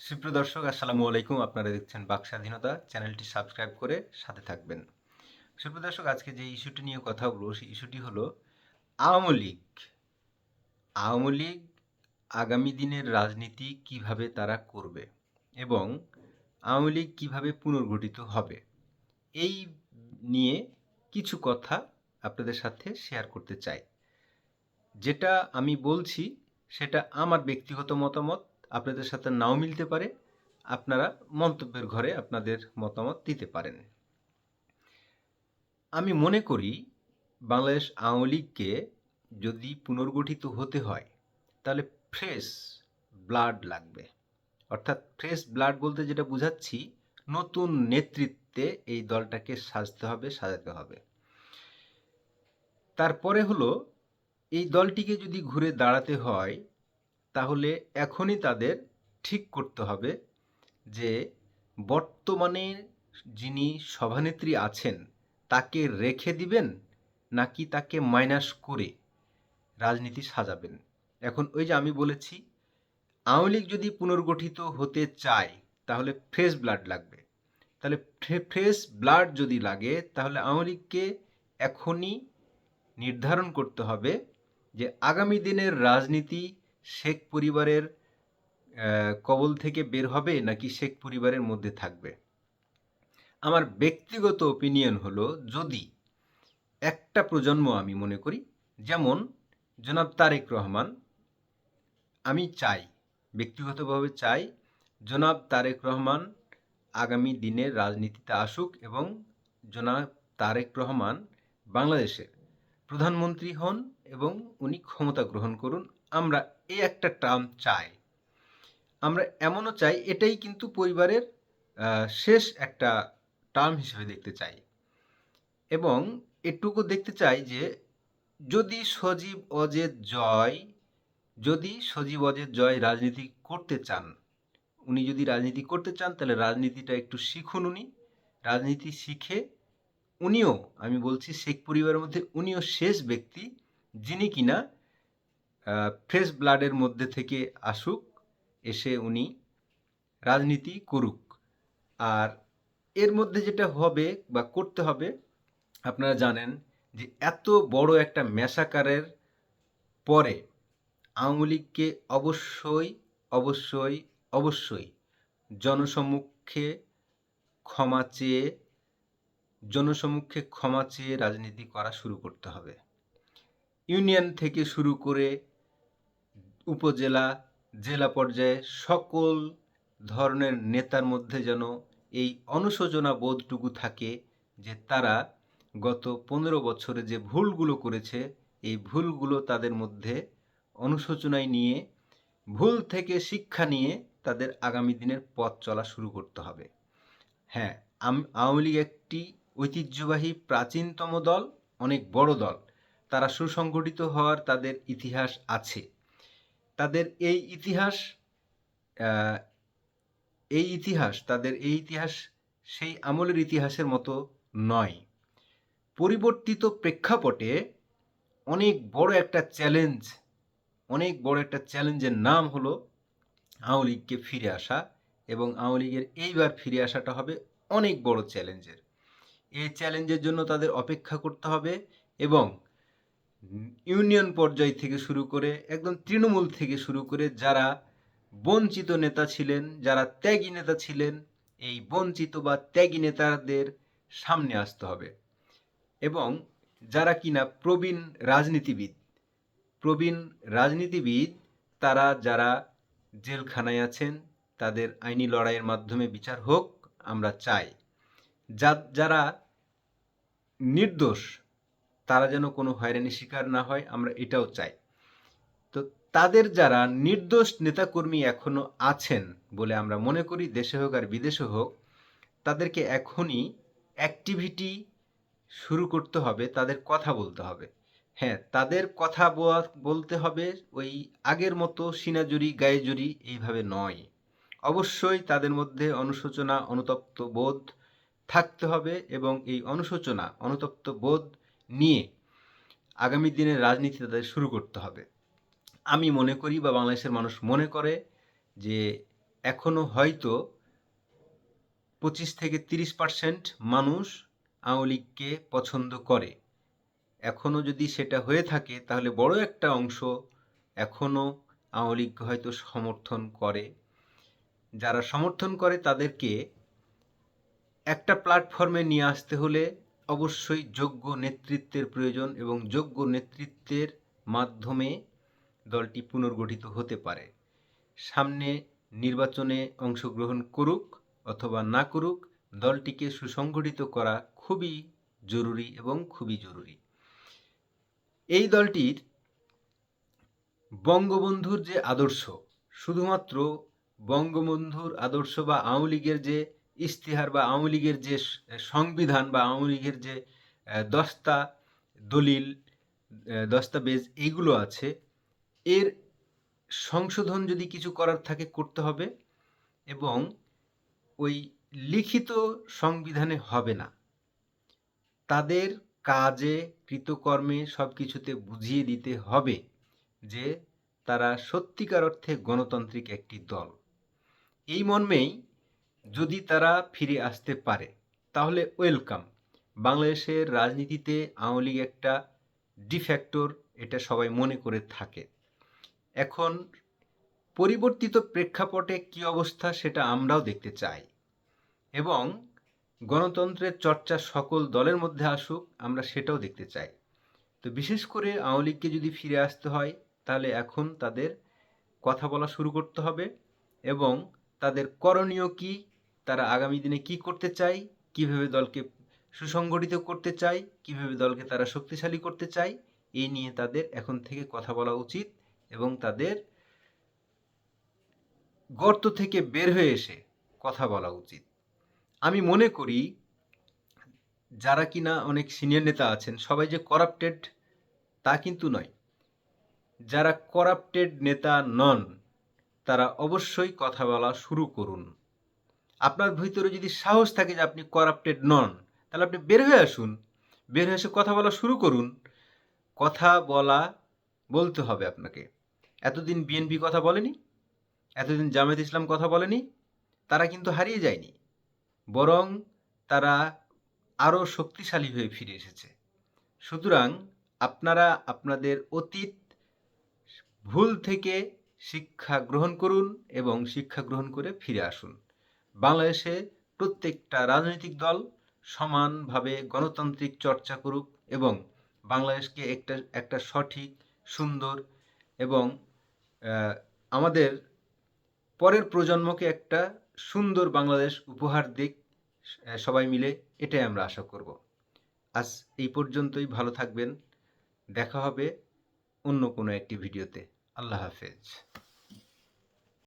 সুপ্রিয় দর্শক, আসসালামু আলাইকুম। আপনারা দেখছেন বাক স্বাধীনতা। চ্যানেলটি সাবস্ক্রাইব করে সাথে থাকবেন। সুপ্রিয় দর্শক, আজকে যে ইস্যুটি নিয়ে কথা বলব সেই ইস্যুটি হলো আওয়ামী লীগ। আওয়ামী লীগ আগামী দিনের রাজনীতি কিভাবে তারা করবে এবং আওয়ামী লীগ কিভাবে পুনর্গঠিত হবে, এই নিয়ে কিছু কথা আপনাদের সাথে শেয়ার করতে চাই। যেটা আমি বলছি সেটা আমার ব্যক্তিগত মতামত, আপনাদের সাথে নাও মিলতে পারে। আপনারা মন্তব্যের ঘরে আপনাদের মতামত দিতে পারেন। আমি মনে করি বাংলাদেশ আওয়ামী লীগকে যদি পুনর্গঠিত হতে হয় তাহলে ফ্রেশ ব্লাড লাগবে। অর্থাৎ ফ্রেশ ব্লাড বলতে যেটা বুঝাচ্ছি, নতুন নেতৃত্বে এই দলটাকে সাজাতে হবে। তারপরে হলো, এই দলটিকে যদি ঘুরে দাঁড়াতে হয় তাহলে এখনই তাদের ঠিক করতে হবে যে বর্তমানে যিনি সভানেত্রী আছেন তাকে রেখে দিবেন নাকি তাকে মাইনাস করে রাজনীতি সাজাবেন। এখন ওই যে আমি বলেছি, আওয়ামী লীগ যদি পুনর্গঠিত হতে চায় তাহলে ফ্রেশ ব্লাড লাগবে। তাহলে ফ্রেশ ব্লাড যদি লাগে তাহলে আওয়ামী লীগকে এখনই নির্ধারণ করতে হবে যে আগামী দিনের রাজনীতি শেখ পরিবারের কবল থেকে বের হবে নাকি শেখ পরিবারের মধ্যে থাকবে। আমার ব্যক্তিগত ওপিনিয়ন হলো, যদি একটা প্রজন্ম আমি মনে করি, যেমন জনাব তারেক রহমান, আমি চাই, ব্যক্তিগতভাবে চাই জনাব তারেক রহমান আগামী দিনের রাজনীতিতে আসুক এবং জনাব তারেক রহমান বাংলাদেশের প্রধানমন্ত্রী হন এবং উনি ক্ষমতা গ্রহণ করুন। আমরা এই একটা টার্ম চাই। আমরা এমনও চাই, এটাই কিন্তু পরিবারের শেষ একটা টার্ম হিসেবে দেখতে চাই। এবং এটুকু দেখতে চাই যে যদি সজীব অজেদ জয় রাজনীতি করতে চান, উনি যদি রাজনীতি করতে চান তাহলে রাজনীতিটা একটু শিখুন। উনি রাজনীতি শিখে উনিও, আমি বলছি শেখ পরিবারের মধ্যে উনিও শেষ ব্যক্তি যিনি কিনা ফ্রেশ ব্লাডের মধ্যে থেকে আসুক, এসে উনি রাজনীতি করুক। আর এর মধ্যে যেটা হবে বা করতে হবে, আপনারা জানেন যে এত বড় একটা ম্যাসাকারের পরে আওয়ামী লীগকে অবশ্যই অবশ্যই অবশ্যই জনসম্মুখে ক্ষমা চেয়ে রাজনীতি করা শুরু করতে হবে। ইউনিয়ন থেকে শুরু করে উপজেলা, জেলা পর্যায়ে সকল ধরনের নেতার মধ্যে যেন এই অনুশোচনা বোধটুকু থাকে যে তারা গত 15 বছরে যে ভুলগুলো করেছে, এই ভুলগুলো তাদের মধ্যে অনুশোচনায় নিয়ে, ভুল থেকে শিক্ষা নিয়ে তাদের আগামী দিনের পথ চলা শুরু করতে হবে। হ্যাঁ, আওয়ামী লীগ একটি ঐতিহ্যবাহী প্রাচীনতম দল, অনেক বড় দল। তারা সুসংগঠিত হওয়ার তাদের ইতিহাস আছে। তাদের আহ, এই ইতিহাস সেই আমলের ইতিহাসের মতো নয়। পরিবর্তিত প্রেক্ষাপটে অনেক বড় একটা চ্যালেঞ্জের নাম হলো আওয়ামী লীগকে ফিরে আসা। এবং আওয়ামী লীগের এইবার ফিরে আসাটা হবে অনেক বড় চ্যালেঞ্জের। এই চ্যালেঞ্জের জন্য তাদের অপেক্ষা করতে হবে এবং ইউনিয়ন পর্যায় থেকে শুরু করে একদম তৃণমূল থেকে শুরু করে যারা বঞ্চিত নেতা ছিলেন, যারা ত্যাগী নেতা ছিলেন, এই বঞ্চিত বা ত্যাগী নেতাদের সামনে আসতে হবে। এবং যারা কিনা প্রবীণ রাজনীতিবিদ, তারা যারা জেলখানায় আছেন তাদের আইনি লড়াইয়ের মাধ্যমে বিচার হোক, আমরা চাই। যারা নির্দোষ তারা যেন কোনো হয়রানির শিকার না হয়, আমরা এটাও চাই। তো তাদের যারা নির্দোষ নেতাকর্মী এখনো আছেন বলে আমরা মনে করি, দেশে হোক আর বিদেশে হোক, তাদেরকে এখনই অ্যাক্টিভিটি শুরু করতে হবে, তাদের কথা বলতে হবে। হ্যাঁ, তাদের কথা বলতে হবে ওই আগের মতো সিনাজুরি গায়েজুরি এইভাবে নয়। অবশ্যই তাদের মধ্যে অনুশোচনা অনুতপ্ত বোধ থাকতে হবে এবং এই অনুশোচনা অনুতপ্ত বোধ নিয়ে আগামী দিনের রাজনীতি তাদের শুরু করতে হবে। আমি মনে করি বা বাংলাদেশের মানুষ মনে করে যে এখনও হয়তো 25-30% মানুষ আওয়ামী লীগকে পছন্দ করে। এখনও যদি সেটা হয়ে থাকে তাহলে বড় একটা অংশ এখনও আওয়ামী লীগকে হয়তো সমর্থন করে। যারা সমর্থন করে তাদেরকে একটা প্ল্যাটফর্মে নিয়ে আসতে হলে অবশ্যই যোগ্য নেতৃত্বের প্রয়োজন, এবং যোগ্য নেতৃত্বের মাধ্যমে দলটি পুনর্গঠিত হতে পারে। সামনে নির্বাচনে অংশগ্রহণ করুক অথবা না করুক, দলটিকে সুসংগঠিত করা খুবই জরুরি এবং খুবই জরুরি। এই দলটির বঙ্গবন্ধুর যে আদর্শ, শুধুমাত্র বঙ্গবন্ধুর আদর্শ বা আওয়ামী লীগের যে ইশতেহার বা আওয়ামী লীগের যে সংবিধান বা আওয়ামী লীগের যে দস্তা দলিল দস্তাবেজ এইগুলো আছে, এর সংশোধন যদি কিছু করার থাকে করতে হবে, এবং ওই লিখিত সংবিধানে হবে না। তাদের কাজে কৃতকর্মে সব কিছুতে বুঝিয়ে দিতে হবে যে তারা সত্যিকার অর্থে গণতান্ত্রিক একটি দল। এই মর্মেই যদি তারা ফিরে আসতে পারে তাহলে ওয়েলকাম। বাংলাদেশের রাজনীতিতে আওয়ামী লীগ একটা ডিফ্যাক্টর, এটা সবাই মনে করে থাকে। এখন পরিবর্তিত প্রেক্ষাপটে কি অবস্থা সেটা আমরাও দেখতে চাই, এবং গণতন্ত্রের চর্চা সকল দলের মধ্যে আসুক, আমরা সেটাও দেখতে চাই। তো বিশেষ করে আওয়ামী লীগকে যদি ফিরে আসতে হয় তাহলে এখন তাদের কথা বলা শুরু করতে হবে, এবং তাদের করণীয় কি, তারা আগামী দিনে কি করতে চায়, কিভাবে দলকে সুসংগঠিত করতে চায়, কিভাবে দলকে তারা শক্তিশালী করতে চায়, এই নিয়ে তাদের এখন থেকে কথা বলা উচিত, এবং তাদের গর্ত থেকে বের হয়ে এসে কথা বলা উচিত। আমি মনে করি যারা কিনা অনেক সিনিয়র নেতা আছেন সবাই যে করাপ্টেড তা কিন্তু নয়। যারা করাপ্টেড নেতা নন তারা অবশ্যই কথা বলা শুরু করুন। আপনার ভিতরে যদি সাহস থাকে যে আপনি করাপ্টেড নন, তাহলে আপনি বের হয়ে আসুন, বের হয়ে এসে কথা বলা শুরু করুন। কথা বলতে হবে আপনাকে। এতদিন বিএনপি কথা বলেনি, এতদিন জামায়াত ইসলাম কথা বলেনি, তারা কিন্তু হারিয়ে যায়নি, বরং তারা আরও শক্তিশালী হয়ে ফিরে এসেছে। সুতরাং আপনারা আপনাদের অতীত ভুল থেকে শিক্ষা গ্রহণ করুন এবং শিক্ষা গ্রহণ করে ফিরে আসুন। বাংলাদেশে প্রত্যেকটা রাজনৈতিক দল সমানভাবে গণতান্ত্রিক চর্চা করুক, এবং বাংলাদেশকে একটা সঠিক, সুন্দর এবং আমাদের পরের প্রজন্মকে একটা সুন্দর বাংলাদেশ উপহার দিক সবাই মিলে, এটাই আমরা আশা করব। আজ এই পর্যন্তই, ভালো থাকবেন, দেখা হবে অন্য কোনো একটি ভিডিওতে। আল্লাহ হাফেজ।